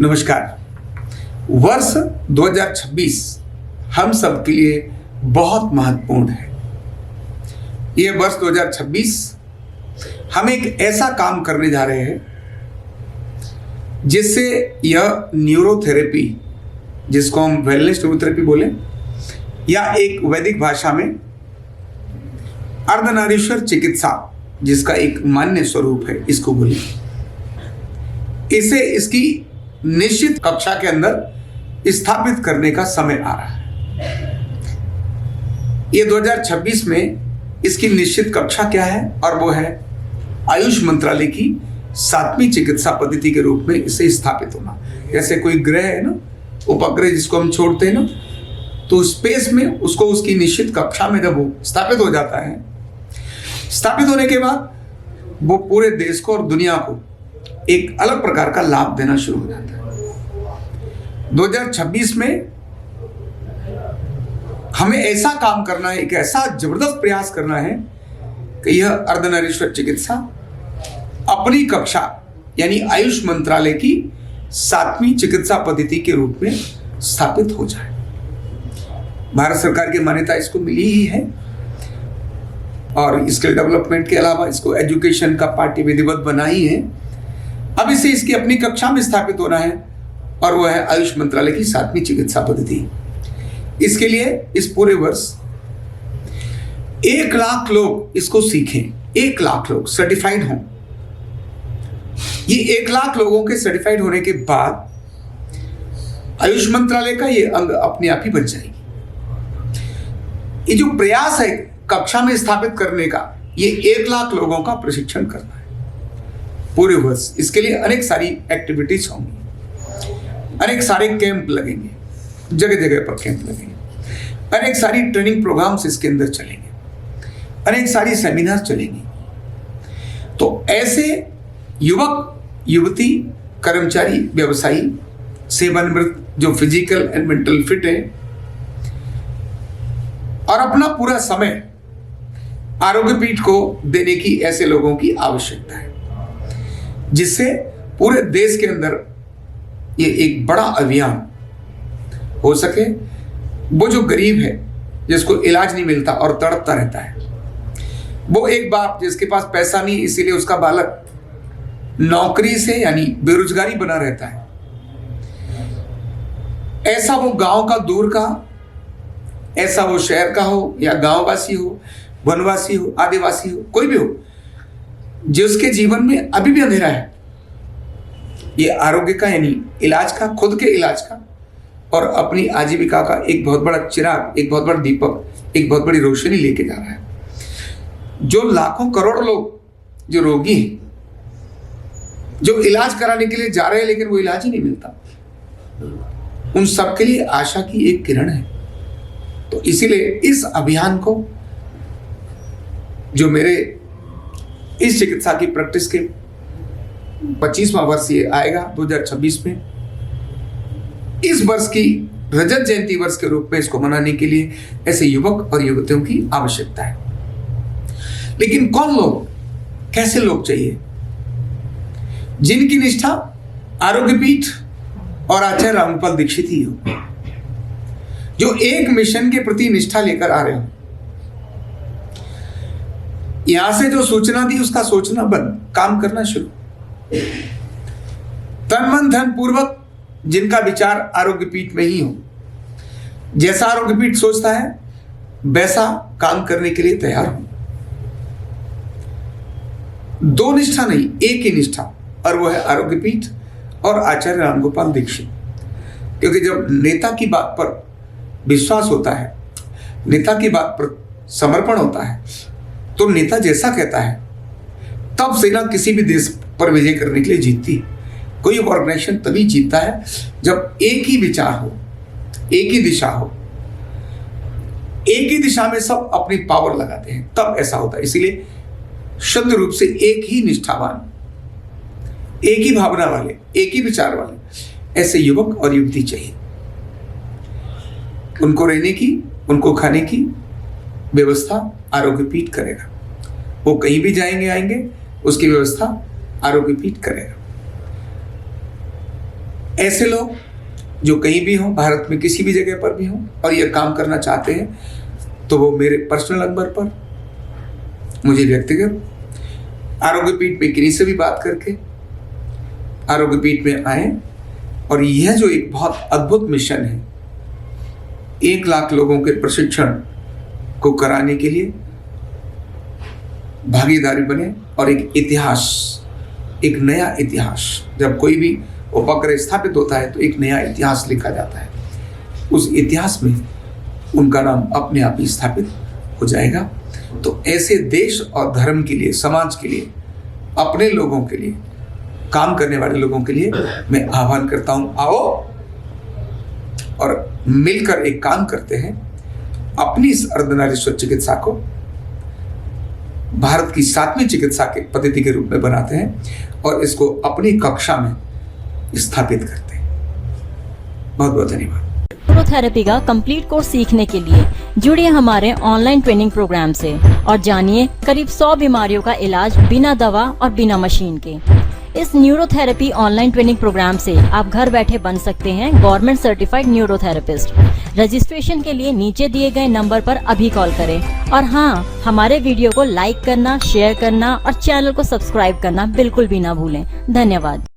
नमस्कार। वर्ष 2026 हम सब के लिए बहुत महत्वपूर्ण है। ये वर्ष 2026 हम एक ऐसा काम करने जा रहे हैं जिससे यह न्यूरोथेरेपी, जिसको हम वेलनेस न्यूरोथेरेपी बोले, या एक वैदिक भाषा में अर्धनारीश्वर चिकित्सा, जिसका एक मान्य स्वरूप है, इसको बोले। इसे इसकी निश्चित कक्षा के अंदर स्थापित करने का समय आ रहा है। ये 2026 में इसकी निश्चित कक्षा क्या है, और वो है आयुष मंत्रालय की 7वीं चिकित्सा पद्धति के रूप में इसे स्थापित होना। जैसे कोई ग्रह है ना, उपग्रह जिसको हम छोड़ते हैं ना, तो स्पेस में उसको उसकी निश्चित कक्षा में जब वो स्थापित हो जाता है, स्थापित होने के बाद वो पूरे देश को और दुनिया को एक अलग प्रकार का लाभ देना शुरू हो जाता है। 2026 में हमें ऐसा काम करना है, एक ऐसा जबरदस्त प्रयास करना है कि यह अर्धनारीश्वर चिकित्सा अपनी कक्षा यानी आयुष मंत्रालय की 7वीं चिकित्सा पद्धति के रूप में स्थापित हो जाए। भारत सरकार की मान्यता इसको मिली ही है, और स्किल डेवलपमेंट के अलावा इसको एजुकेशन का पार्ट विधिवत बना ही है। अब इसे इसकी अपनी कक्षा में स्थापित होना है, और वह है आयुष मंत्रालय की 7वीं चिकित्सा पद्धति। इसके लिए इस पूरे वर्ष 1 लाख लोग इसको सीखें। 1 लाख लोग सर्टिफाइड हों। ये 1 लाख लोगों के सर्टिफाइड होने के बाद आयुष मंत्रालय का ये अंग अपने आप ही बन जाएगी। ये जो प्रयास है कक्षा में स्थापित करने का, ये 1 लाख लोगों का प्रशिक्षण करना है पूरे वर्ष। इसके लिए अनेक सारी एक्टिविटीज होंगी, अनेक सारे कैंप लगेंगे, जगह जगह पर कैंप लगेंगे, अनेक सारी ट्रेनिंग प्रोग्राम्स इसके अंदर चलेंगे, अनेक सारी सेमिनार चलेंगी। तो ऐसे युवक, युवती, कर्मचारी, व्यवसायी, सेवानिवृत्त जो फिजिकल एंड मेंटल फिट है और अपना पूरा समय आरोग्य पीठ को देने की ऐसे लोगों की आवश्यकता है, जिससे पूरे देश के अंदर ये एक बड़ा अभियान हो सके। वो जो गरीब है, जिसको इलाज नहीं मिलता और तड़पता रहता है, वो एक बाप जिसके पास पैसा नहीं, इसीलिए उसका बालक नौकरी से यानी बेरोजगारी बना रहता है, ऐसा वो गांव का, दूर का, ऐसा वो शहर का हो या गांववासी हो, वनवासी हो, आदिवासी हो, कोई भी हो, जिसके जीवन में अभी भी अंधेरा है, ये आरोग्य का यानी इलाज का, खुद के इलाज का और अपनी आजीविका का एक बहुत बड़ा चिराग, एक बहुत बड़ा दीपक, एक बहुत बड़ी रोशनी लेके जा रहा है। जो लाखों करोड़ों लोग जो रोगी हैं, जो इलाज कराने के लिए जा रहे हैं लेकिन वो इलाज ही नहीं मिलता, उन सबके लिए आशा की एक किरण है। तो इसीलिए इस अभियान को, जो मेरे इस चिकित्सा की प्रैक्टिस के 25वां वर्ष ये आएगा 2026 में, इस वर्ष की रजत जयंती वर्ष के रूप में इसको मनाने के लिए ऐसे युवक और युवतियों की आवश्यकता है। लेकिन कौन लोग, कैसे लोग चाहिए? जिनकी निष्ठा आरोग्य पीठ और आचार्य रामगोपाल दीक्षित ही हो, जो एक मिशन के प्रति निष्ठा लेकर आ रहे हो। यहां से जो सूचना दी उसका सोचना बंद, काम करना शुरू। तन मन धन पूर्वक जिनका विचार आरोग्य पीठ में ही हो, जैसा आरोग्य पीठ सोचता है वैसा काम करने के लिए तैयार हो। 2 निष्ठा नहीं, एक ही निष्ठा, और वो है आरोग्य पीठ और आचार्य रामगोपाल दीक्षित। क्योंकि जब नेता की बात पर विश्वास होता है, नेता की बात पर समर्पण होता है, तो नेता जैसा कहता है, तब सेना किसी भी देश पर विजय करने के लिए जीतती है। कोई ऑर्गेनाइजेशन तभी जीतता है जब एक ही विचार हो, एक ही दिशा हो, एक ही दिशा में सब अपनी पावर लगाते हैं, तब ऐसा होता है। इसीलिए शुद्ध रूप से एक ही निष्ठावान, एक ही भावना वाले, एक ही विचार वाले ऐसे युवक और युवती चाहिए। उनको रहने की, उनको खाने की व्यवस्था आरोग्य पीठ करेगा। वो कहीं भी जाएंगे आएंगे, उसकी व्यवस्था आरोग्य पीठ करेगा। ऐसे लोग जो कहीं भी हों, भारत में किसी भी जगह पर भी हों और ये काम करना चाहते हैं, तो वो मेरे पर्सनल नंबर पर मुझे व्यक्तिगत आरोग्य पीठ में किन्हीं से भी बात करके आरोग्य पीठ में आए। और यह जो एक बहुत अद्भुत मिशन है, 1 लाख लोगों के प्रशिक्षण को कराने के लिए भागीदारी बने और एक इतिहास, एक नया इतिहास, जब कोई भी उपग्रह स्थापित होता है तो एक नया इतिहास लिखा जाता है। उस इतिहास में उनका नाम अपने आप ही स्थापित हो जाएगा। तो ऐसे देश और धर्म के लिए, समाज के लिए, अपने लोगों के लिए काम करने वाले लोगों के लिए मैं आह्वान करता हूं, आओ और मिलकर एक काम करते हैं। अपनी इस अर्धनारीश्वर चिकित्सा को भारत की 7वीं चिकित्सा के पद्धति के रूप में बनाते हैं और इसको अपनी कक्षा में स्थापित करते हैं। बहुत बहुत धन्यवाद। न्यूरोथेरेपी का कंप्लीट कोर्स सीखने के लिए जुड़िए हमारे ऑनलाइन ट्रेनिंग प्रोग्राम से और जानिए करीब 100 बीमारियों का इलाज बिना दवा और बिना मशीन के। इस न्यूरोथेरेपी ऑनलाइन ट्रेनिंग प्रोग्राम से आप घर बैठे बन सकते हैं गवर्नमेंट सर्टिफाइड न्यूरोथेरेपिस्ट। रजिस्ट्रेशन के लिए नीचे दिए गए नंबर पर अभी कॉल करें और हाँ, हमारे वीडियो को लाइक करना, शेयर करना और चैनल को सब्सक्राइब करना बिल्कुल भी ना भूलें। धन्यवाद।